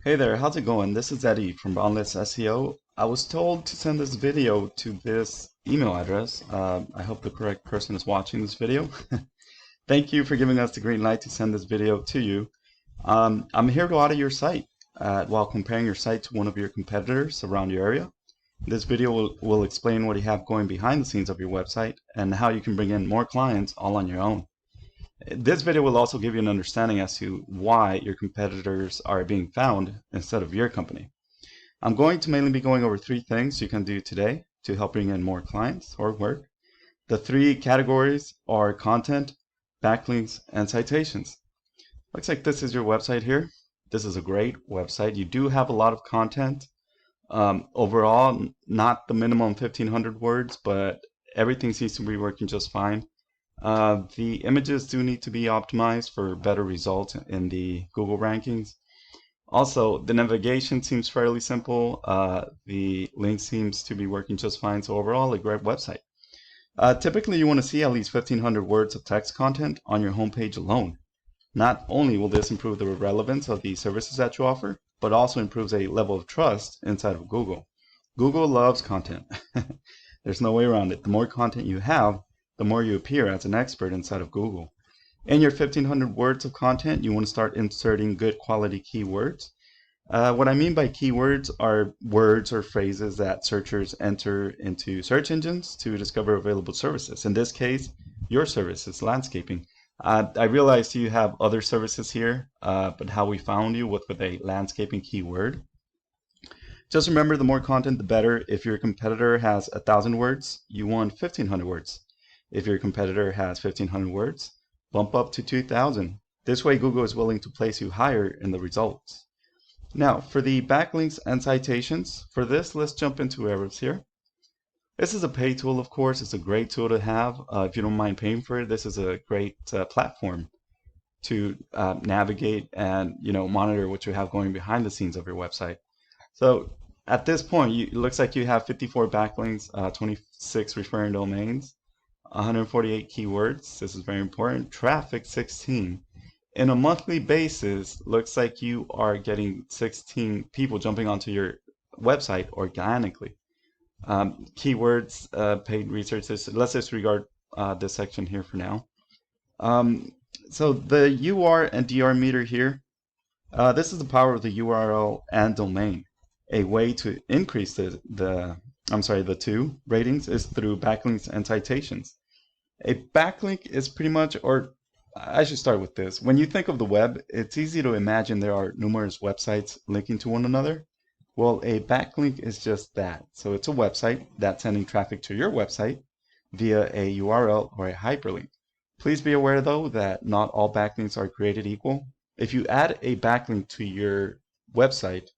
Hey there, how's it going? This is Eddie from Boundless SEO. I was told to send this video to this email address. I hope the correct person is watching this video. Thank you for giving us the green light to send this video to you. I'm here to audit your site while comparing your site to one of your competitors around your area. This video will explain what you have going behind the scenes of your website and how you can bring in more clients all on your own. This video will also give you an understanding as to why your competitors are being found instead of your company. I'm going to mainly be going over three things you can do today to help bring in more clients or work. The three categories are content, backlinks, and citations. Looks like this is your website here. This is a great website. You do have a lot of content. Overall, not the minimum 1,500 words, but everything seems to be working just fine. The images do need to be optimized for better results in the Google rankings. Also, the navigation seems fairly simple. The link seems to be working just fine. So overall, a great website. Typically, you want to see at least 1,500 words of text content on your homepage alone. Not only will this improve the relevance of the services that you offer, but also improves a level of trust inside of Google. Google loves content. There's no way around it. The more content you have, the more you appear as an expert inside of Google. In your 1,500 words of content, you want to start inserting good quality keywords. What I mean by keywords are words or phrases that searchers enter into search engines to discover available services. In this case, your service is landscaping. I realized you have other services here, but how we found you with a landscaping keyword. Just remember, the more content, the better. If your competitor has 1,000 words, you want 1,500 words. If your competitor has 1,500 words, bump up to 2,000. This way, Google is willing to place you higher in the results. Now, for the backlinks and citations, for this, let's jump into Ahrefs here. This is a paid tool, of course. It's a great tool to have. If you don't mind paying for it, this is a great platform to navigate and monitor what you have going behind the scenes of your website. So at this point, it looks like you have 54 backlinks, 26 referring domains, 148 keywords. This is very important. Traffic 16. In a monthly basis, looks like you are getting 16 people jumping onto your website organically. Keywords, paid research. Let's disregard this section here for now. So the UR and DR meter here. This is the power of the URL and domain. A way to increase the two ratings is through backlinks and citations. A backlink is pretty much, or I should start with this. When you think of the web, it's easy to imagine there are numerous websites linking to one another. Well, a backlink is just that. So it's a website that's sending traffic to your website via a URL or a hyperlink. Please be aware, though, that not all backlinks are created equal. If you add a backlink to your website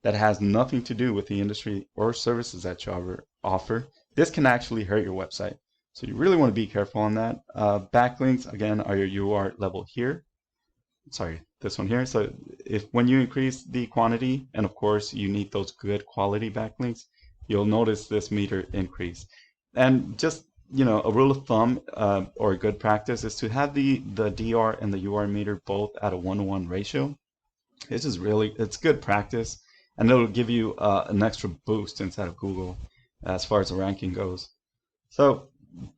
that has nothing to do with the industry or services that you offer, this can actually hurt your website. So you really want to be careful on that. Backlinks, again, are your UR level here. Sorry, this one here. So when you increase the quantity, and of course you need those good quality backlinks, you'll notice this meter increase. And just, a rule of thumb or a good practice is to have the DR and the UR meter both at a 1-to-1 ratio. It's good practice, and it'll give you an extra boost inside of Google as far as the ranking goes. So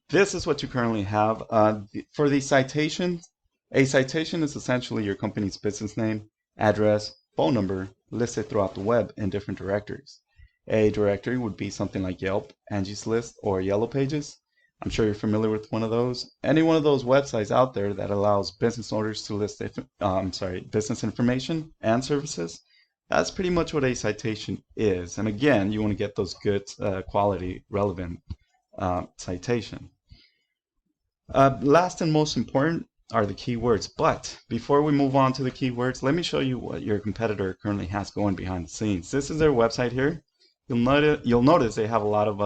this is what you currently have. For the citations, a citation is essentially your company's business name, address, phone number listed throughout the web in different directories. A directory would be something like Yelp, Angie's List, or Yellow Pages. I'm sure you're familiar with one of those. Any one of those websites out there that allows business owners to list business information and services. That's pretty much what a citation is. And again, you want to get those good quality, relevant citation. Last and most important are the keywords. But before we move on to the keywords, let me show you what your competitor currently has going behind the scenes. This is their website here. You'll notice they have a lot of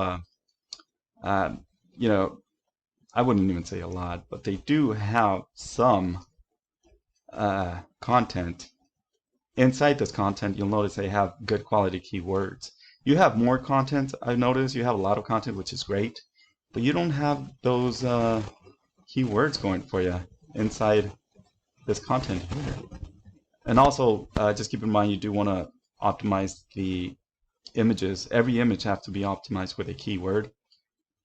I wouldn't even say a lot, but they do have some content. Inside this content, you'll notice they have good quality keywords. You have more content. I've noticed you have a lot of content, which is great, but you don't have those keywords going for you inside this content here. And also, just keep in mind you do want to optimize the images. Every image have to be optimized with a keyword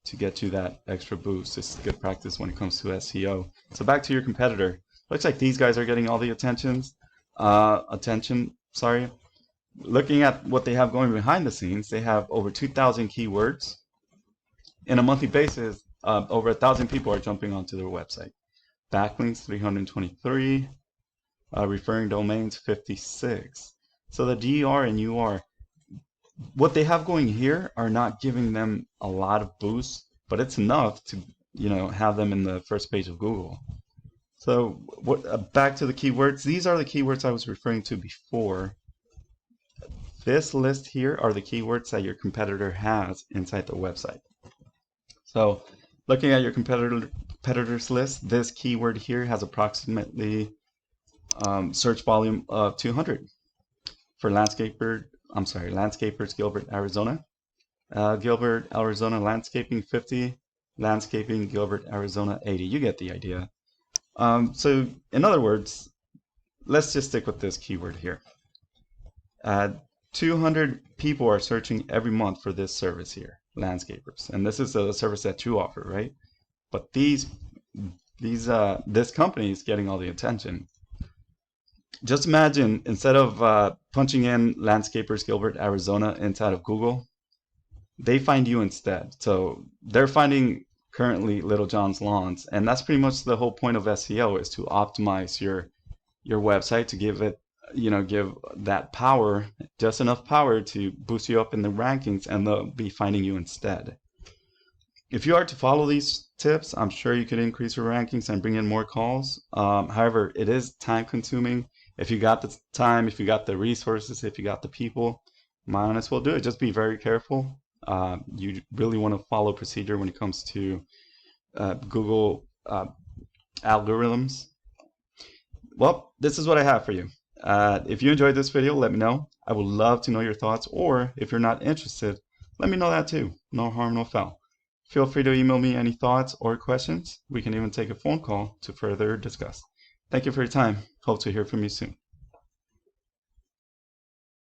to get you that extra boost. It's good practice when it comes to SEO. So back to your competitor. Looks like these guys are getting all the attention. Sorry. Looking at what they have going behind the scenes, they have over 2,000 keywords. In a monthly basis, over 1,000 people are jumping onto their website. Backlinks 323, referring domains 56. So the DR and UR, what they have going here are not giving them a lot of boost, but it's enough to, have them in the first page of Google. So back to the keywords. These are the keywords I was referring to before. This list here are the keywords that your competitor has inside the website. So looking at your competitors list, this keyword here has approximately search volume of 200 for landscapers, Gilbert, Arizona. Gilbert, Arizona landscaping 50, landscaping Gilbert, Arizona 80. You get the idea. So in other words, let's just stick with this keyword here. 200 people are searching every month for this service here, landscapers, and this is a service that you offer, right? But this company is getting all the attention. Just imagine, instead of punching in landscapers Gilbert, Arizona inside of Google, they find you instead. So they're finding currently Little John's Lawns, and that's pretty much the whole point of SEO, is to optimize your website to give it, give that power, just enough power to boost you up in the rankings, and they'll be finding you instead. If you are to follow these tips, I'm sure you could increase your rankings and bring in more calls. However, it is time consuming. If you got the time, if you got the resources, if you got the people, might as well do it. Just be very careful. You really want to follow procedure when it comes to Google algorithms. Well, this is what I have for you. If you enjoyed this video, let me know. I would love to know your thoughts, or if you're not interested, let me know that too. No harm, no foul. Feel free to email me any thoughts or questions. We can even take a phone call to further discuss. Thank you for your time. Hope to hear from you soon.